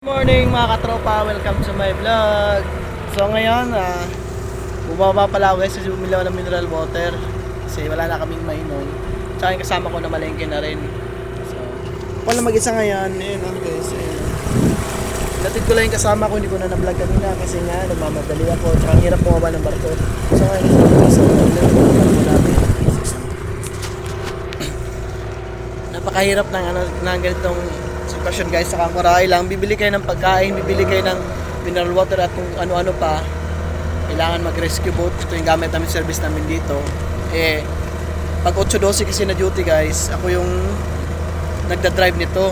Good morning mga katropa, welcome to my vlog. So ngayon, bumaba pala ako guys kasi umilaw ng mineral water kasi wala na kaming mainom. Tsaka yung kasama ko na malengke na rin. So, ako lang mag-isa ngayon. Ayun guys, ayun. Natid ko lang yung kasama ko, hindi ko na na-vlog kanina kasi nga nagmamadali ako. Tsaka ang hirap bumaba ng barko. So ngayon, sa barko namin. Napakahirap ng ganitong sitwasyon guys sa Kangkuray lang. Bibili kayo ng pagkain, bibili kayo ng mineral water at kung ano-ano pa. Kailangan mag-rescue boat. Ito yung gamit namin service namin dito. Pag 8:12 kasi na duty guys, ako yung nagda-drive nito.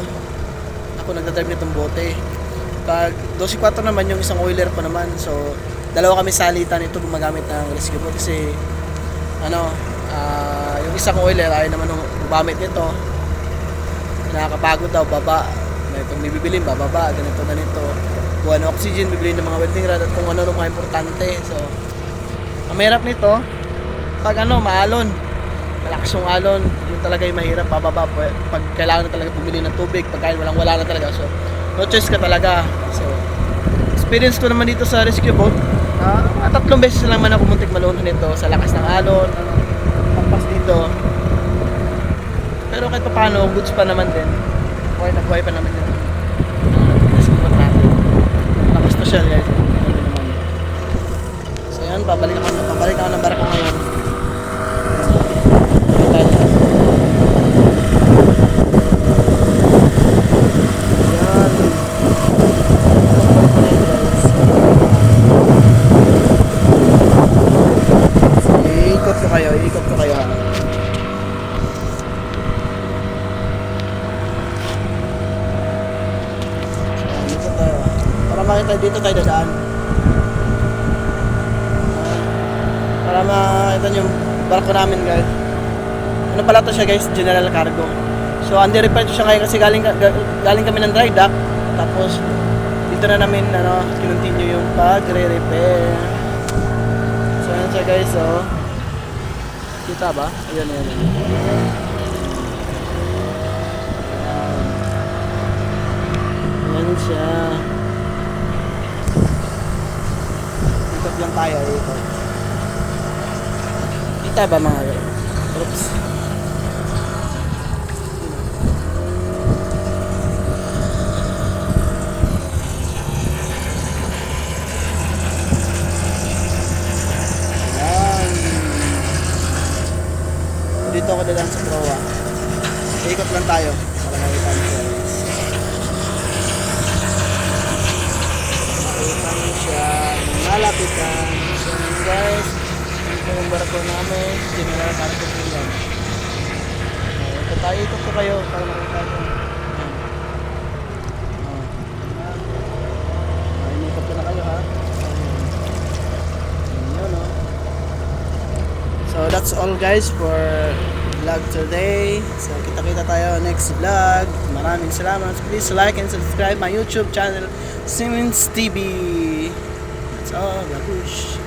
Ako nagda-drive nitong bote. Pag 12:04 naman yung isang oiler ko naman. So, dalawa kami salitan ito gumagamit ng rescue boat kasi yung isang oiler ay naman gumamit nito. Nakakapagod daw, baba. Itong bibilin, bababa, ganito. Kuha ng oxygen, bibili ng mga welding rod at kung ano mga importante. So, ang mahirap nito, pag maalon, malakas yung alon, yun talaga yung mahirap, bababa. Pag kailangan na talaga bumili ng tubig, pagkain wala na talaga. So, no choice ka talaga. So, experience ko naman dito sa rescue boat, 3 beses lang man ako muntik malunod nito sa lakas ng alon, pagpas dito. Pero kahit pa paano, goods pa naman din. Buhay pa naman din. Rescue boat natin. Nakaspecial guys. So yan, pabalik ako ng barko ngayon. Yan. Iikot ko kayo ha. Makita dito tayo dadaan para makita nyo yung barko namin guys. Ano pala to siya guys, general cargo. So under repair to siya ngayon kasi galing kami ng dry dock. Tapos dito na namin kinontinue yung pagre-repair. So yan siya guys. So kita ba? Ayan. Ayan siya. Ikot lang tayo, ikot. Kita ba mga guys? Oops. Ayan. Dito ako dadaan sa proa. Ikot lang tayo para makita nyo guys. Makita nyo siya. Malapitan. So guys, ito yung barko namin, general cargo lang. Ikot ko kayo para makita nyo. Inikot ko na kayo ha. So that's all guys for vlog today. So kita-kita tayo next vlog. Maraming salamat. Please like and subscribe my YouTube channel, Simmons TV. So, babush.